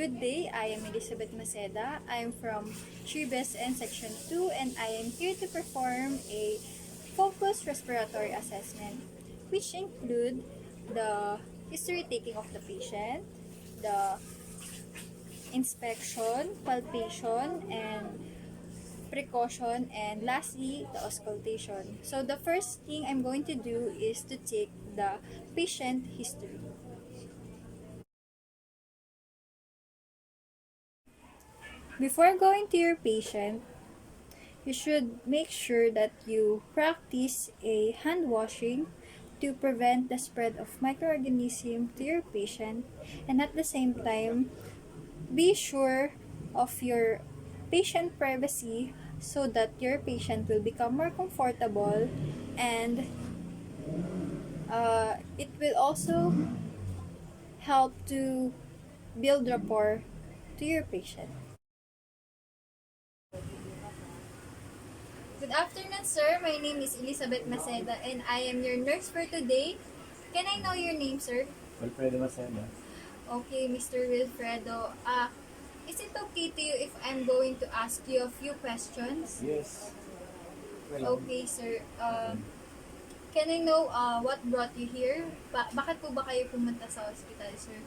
Good day, I am Elizabeth Maceda. I am from Tribes and Section 2 and I am here to perform a focused respiratory assessment which include the history taking of the patient, the inspection, palpation, and precaution, and lastly, the auscultation. So the first thing I'm going to do is to take the patient history. Before going to your patient, you should make sure that you practice a hand washing to prevent the spread of microorganisms to your patient, and at the same time be sure of your patient privacy so that your patient will become more comfortable, and it will also help to build rapport to your patient. Good afternoon, sir. My name is Elizabeth Maceda and I am your nurse for today. Can I know your name, sir? Wilfredo Maceda. Okay, Mr. Wilfredo. Is it okay to you if I'm going to ask you a few questions? Yes. Okay, sir. Can I know what brought you here? Bakit po ba kayo pumunta sa hospital, sir?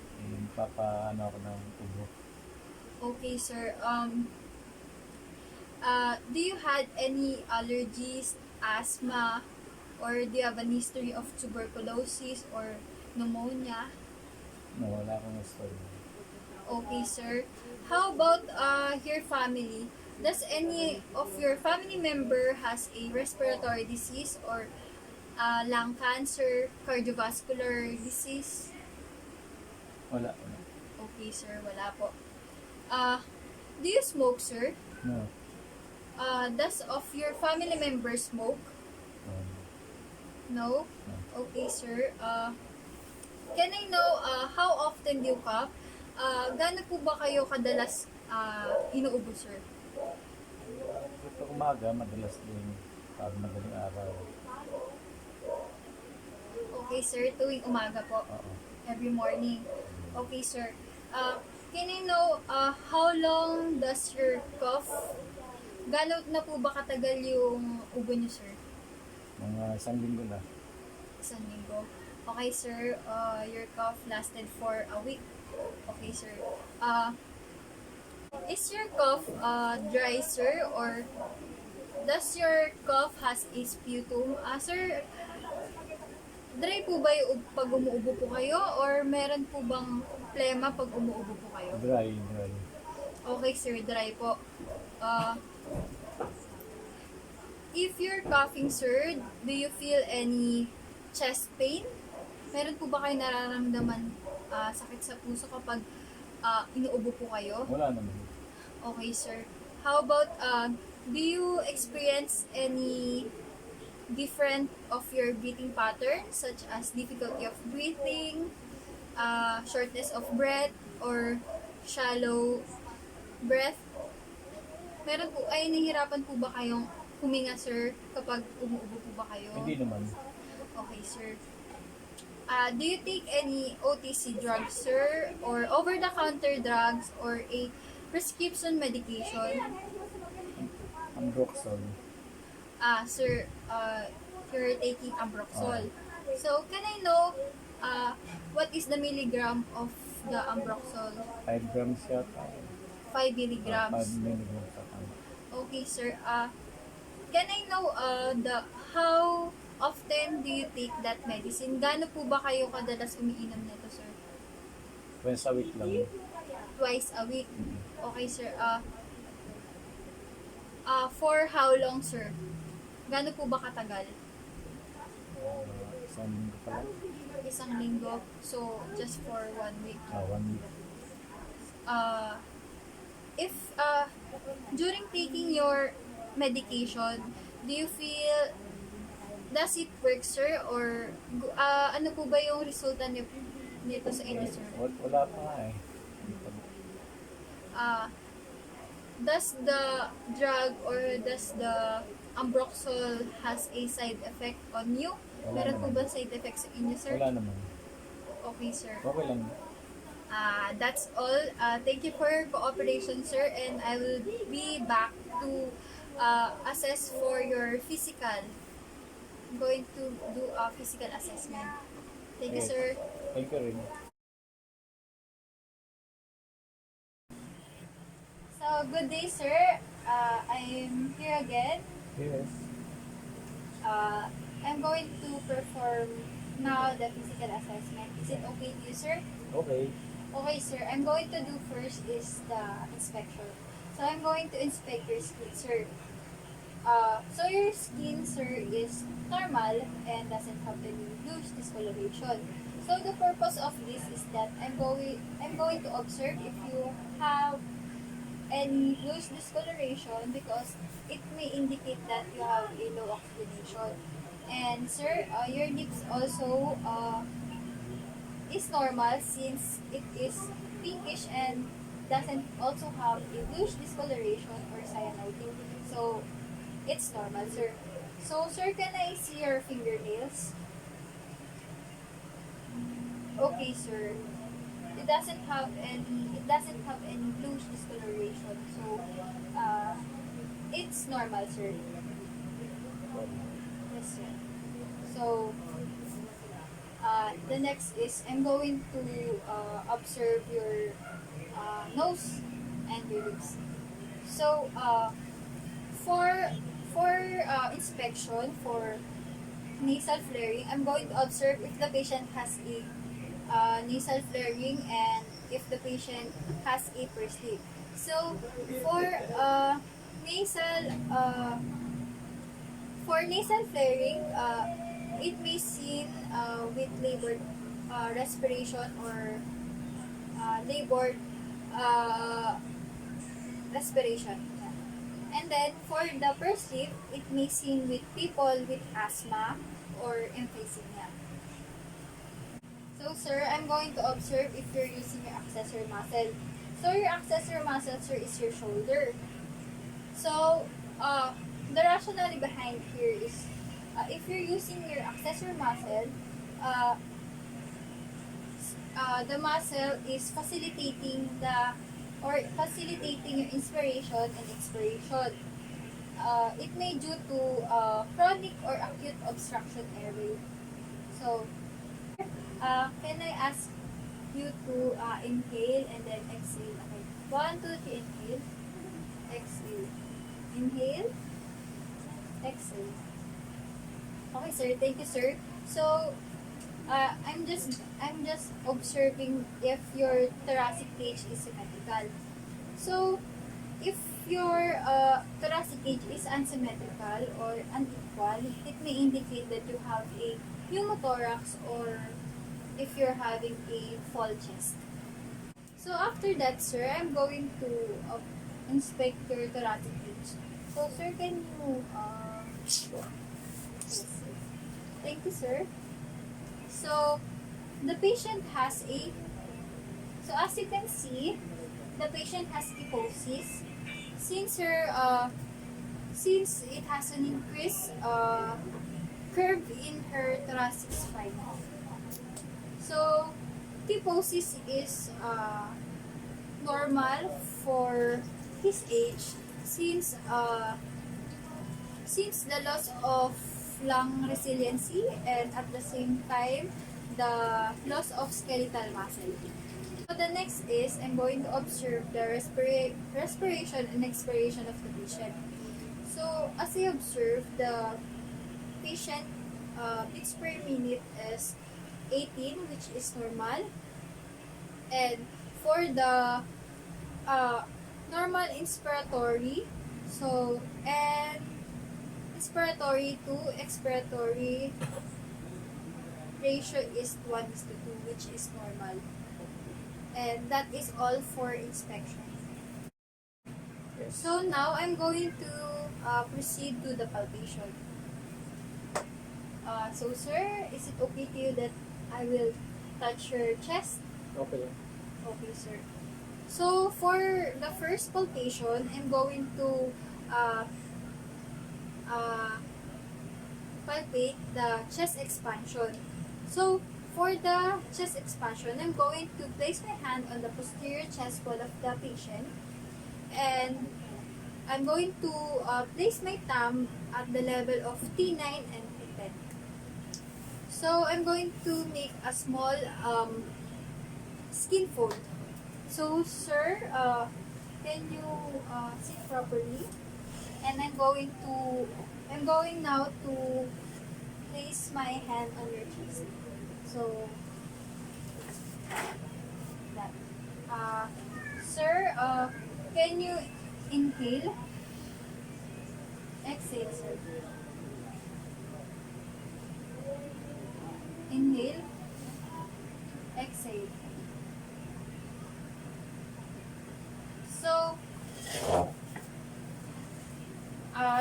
Papaano ako ng ubo. Okay, sir. Do you had any allergies, asthma, or do you have a history of tuberculosis or pneumonia? No, wala akong story. Okay, sir. How about your family? Does any of your family member has a respiratory disease or lung cancer, cardiovascular disease? Wala. Okay, sir. Wala po. Do you smoke, sir? No. Does of your family members smoke? No? Okay, sir. Can I know how often do you cough? Gaano po ba kayo kadalas inuubo, sir? Ito umaga, madalas din. Parang madaling araw. Okay, sir. Tuwing umaga po. Oo. Every morning. Okay, sir. Can I know how long does your cough? Gaano na po ba katagal yung ubo niyo, sir? Mga 1 linggo na. 1 linggo. Okay, sir. Your cough lasted for a week. Okay, sir. Is your cough dry, sir? Or does your cough has a sputum? Sir, dry po ba yung pag umuubo po kayo? Or meron po bang plema pag umuubo po kayo? Dry. Okay, sir. Dry po. If you're coughing, sir, do you feel any chest pain? Meron po ba kayo nararamdaman sakit sa puso kapag inuubo po kayo? Wala naman. Okay, sir. How about, do you experience any different of your breathing patterns, such as difficulty of breathing, shortness of breath, or shallow breath? Meron po, nahihirapan po ba kayong huminga, sir, kapag umuubo po ba kayo? Hindi naman. Okay, sir. Do you take any OTC drugs, sir, or over-the-counter drugs, or a prescription medication? Ambroxol. Sir, you're taking Ambroxol. So, can I know what is the milligram of the Ambroxol? 5 grams yata. 5 milligrams. 5 milligrams yata. Okay, sir. Can I know how often do you take that medicine? Gaano po ba kayo kadalas umiinom nito, sir? Once a week lang. Twice a week. Okay, sir. For how long, sir? Gaano po ba katagal? 1 linggo pa lang. 1 linggo. So, just for 1 week. 1 week. If during taking your medication, do you feel, does it work, sir? Or ano po ba yung resulta nito sa inyo, sir? Wala pa nga eh. Does the drug or does the Ambroxol has a side effect on you? Wala Meron po naman. ba side effect sa inyo, sir? Wala naman. Okay, sir. Okay lang. That's all. Thank you for your cooperation, sir, and I will be back to assess for your physical. I'm going to do a physical assessment. Thank you, Yes. sir. Thank you rin. So, good day, sir. I'm here again. Yes. Uh, I'm going to perform now the physical assessment. Is it okay to you, sir? Okay. Okay, sir. I'm going to do first is the inspection. So, I'm going to inspect your skin, sir. So your skin, sir, is normal and doesn't have any loose discoloration. So the purpose of this is that I'm going to observe if you have any loose discoloration because it may indicate that you have a low oxygenation. And sir, your lips also is normal since it is pinkish and doesn't also have a bluish discoloration or cyanotic. So it's normal, sir. So, sir, can I see your fingernails? Okay, sir. It doesn't have any bluish discoloration. So, uh, it's normal, sir. Yes, sir. So, the next is I'm going to observe your nose and your lips. So, for inspection for nasal flaring, I'm going to observe if the patient has a nasal flaring and if the patient has a pursed lip. So for nasal uh, nasal flaring, it may seen with labored respiration or labored uh, respiration. And then for the pursed lip, it may seen with people with asthma or emphysema. So sir, I'm going to observe if you're using your accessory muscle. So your accessory muscle, sir, is your shoulder. So the rationale behind here is if you're using your accessory muscle, uh, the muscle is facilitating your inspiration and expiration. It may due to chronic or acute obstruction airway. So, can I ask you to inhale and then exhale? Okay. 1, 2, 3, inhale. Exhale. Inhale. Exhale. Okay, sir. Thank you, sir. So, I'm just observing if your thoracic cage is symmetrical. So, if your thoracic cage is unsymmetrical or unequal, it may indicate that you have a pneumothorax or if you're having a full chest. So after that, sir, I'm going to inspect your thoracic cage. So, sir, can you yes, sir. Thank you, sir. So, the patient has a so as you can see, the patient has kyphosis. Since her since it has an increased curve in her thoracic spine. So, kyphosis is normal for his age since the loss of lung resiliency and at the same time the loss of skeletal muscle. So the next is I'm going to observe the respiration and expiration of the patient. So as I observe, the patient beats per minute is 18, which is normal. And for the uh, normal inspiratory, so and inspiratory to expiratory ratio is 1:2, which is normal. And that is all for inspection. Yes. So now I'm going to proceed to the palpation. So sir, is it okay to you that I will touch your chest? Okay. Okay, sir. So for the first palpation, I'm going to uh, uh, palpate the chest expansion. So For the chest expansion, I'm going to place my hand on the posterior chest wall of the patient, and I'm going to place my thumb at the level of T9 and T10. So I'm going to make a small skin fold. So sir, can you sit properly? And I'm going now to place my hand on your chest. So that. Sir, can you inhale? Exhale, sir. Inhale. Exhale. So,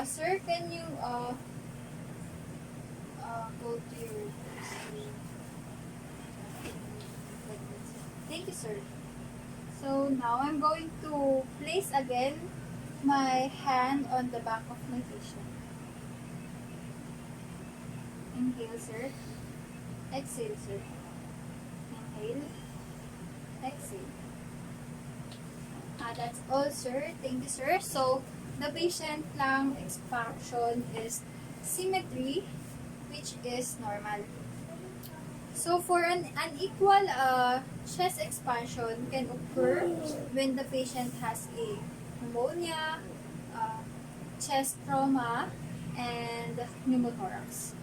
sir, can you go to your Thank you, sir. So now I'm going to place again my hand on the back of my patient. Inhale, sir. Exhale, sir. Inhale. Exhale. That's all, sir. Thank you, sir. So, the patient lung expansion is symmetry, which is normal. So, for an unequal chest expansion can occur when the patient has a pneumonia, uh, chest trauma, and pneumothorax.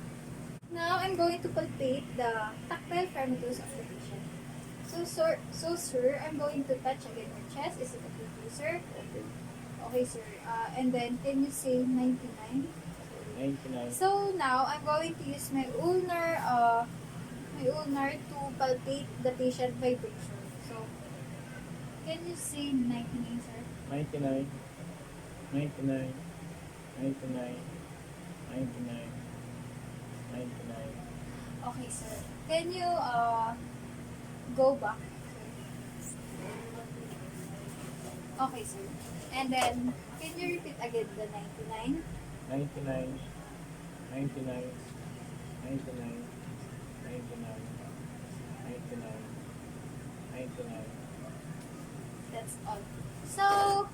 Now, I'm going to palpate the tactile parameters of the patient. So, sir, I'm going to touch again your chest. Is it okay to you, sir? Okay. Okay, sir. And then, can you say 99? 99. So, now, I'm going to use my ulnar to palpate the patient vibration. So, can you say 99, sir? 99. 99. 99. 99. 99. Okay, sir. Can you go back? Okay, sir. And then, can you repeat again the 99? 99. 99. 99. 99. 99. 99. That's all. So,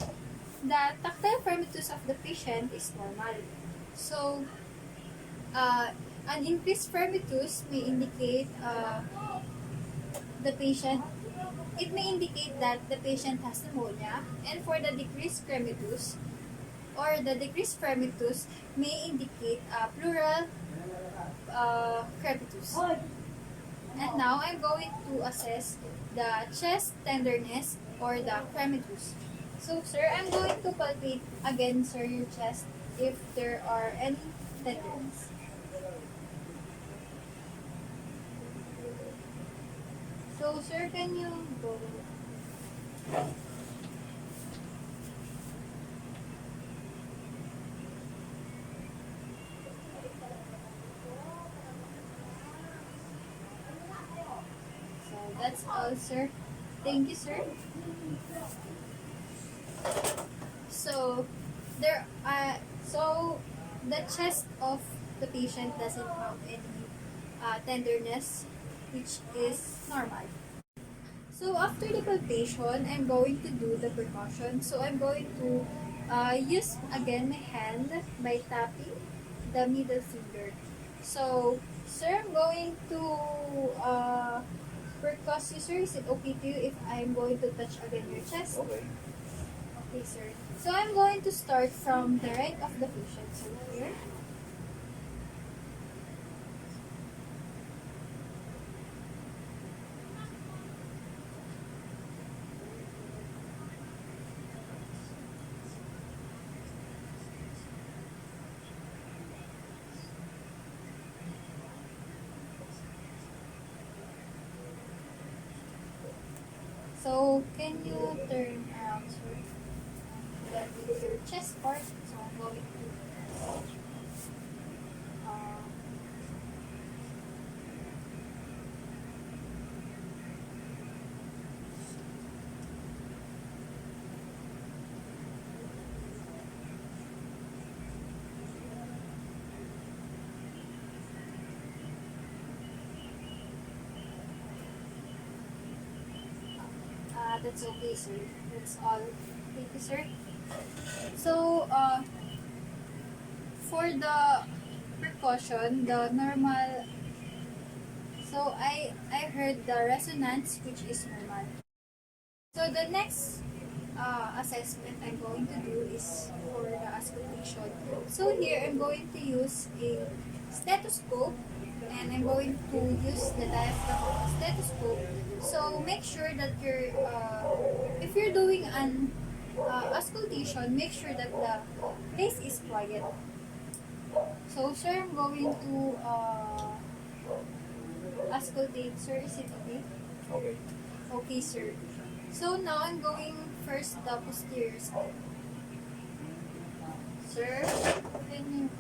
the tactile parameters of the patient is normal. So, an increased parameters may indicate the patient. It may indicate that the patient has pneumonia, and for the decreased crepitus or the decreased crepitus may indicate pleural crepitus. And now I'm going to assess the chest tenderness or the crepitus. So, sir, I'm going to palpate again, sir, your chest if there are any tenderness. So, sir, can you go? So, that's all, sir. Thank you, sir. So, so the chest of the patient doesn't have any tenderness, which is normal. So after the palpation, I'm going to do the percussion. So I'm going to use again my hand by tapping the middle finger. So, sir, I'm going to percuss you, sir. Is it okay to you if I'm going to touch again your chest? Okay. Okay, sir. So I'm going to start from the right of the patient. So here. So can you turn around, sir? That is your chest part. So I'm going to uh, That's okay, sir. That's all. Thank you, sir. So, for the precaution, the normal, so I heard the resonance, which is normal. So the next assessment I'm going to do is for the auscultation. So here I'm going to use a stethoscope, and I'm going to use the diaphragm of the stethoscope. So make sure that if you're doing an auscultation, make sure that the place is quiet. So sir, I'm going to auscultate. Sir, is it okay? Okay. Okay, sir. So now I'm going first the posterior side. Sir, can you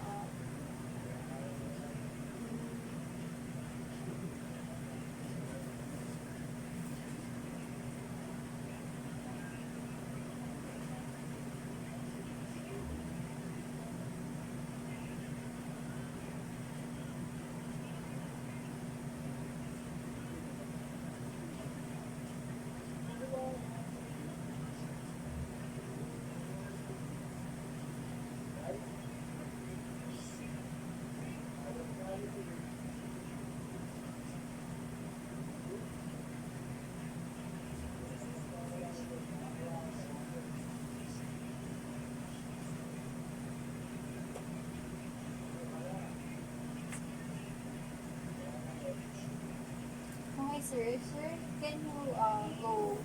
okay, sir. Sir, can you go?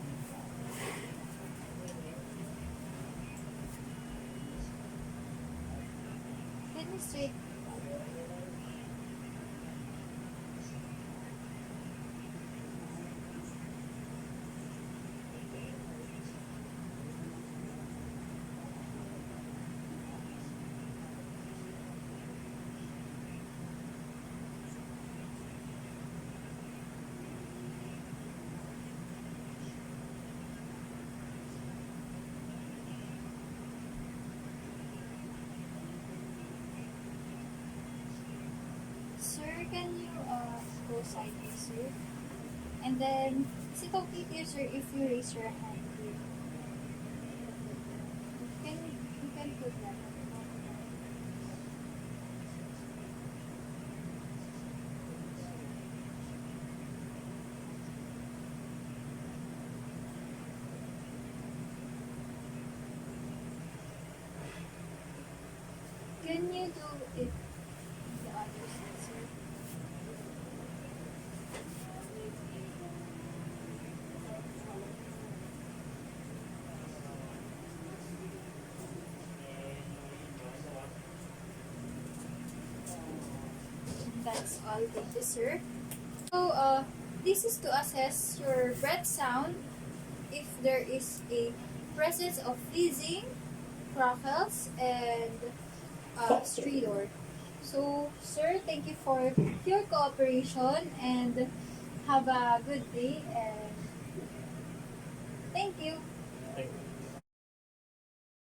Can you straight? Sir, can you go sideways, sir? And then, is it okay here, sir, if you raise your hand here? You can put that. Can you do it the other side, sir? That's all. Thank you, sir. So, this is to assess your breath sound if there is a presence of wheezing, crackles, and stridor. So, sir, thank you for your cooperation and have a good day and thank you.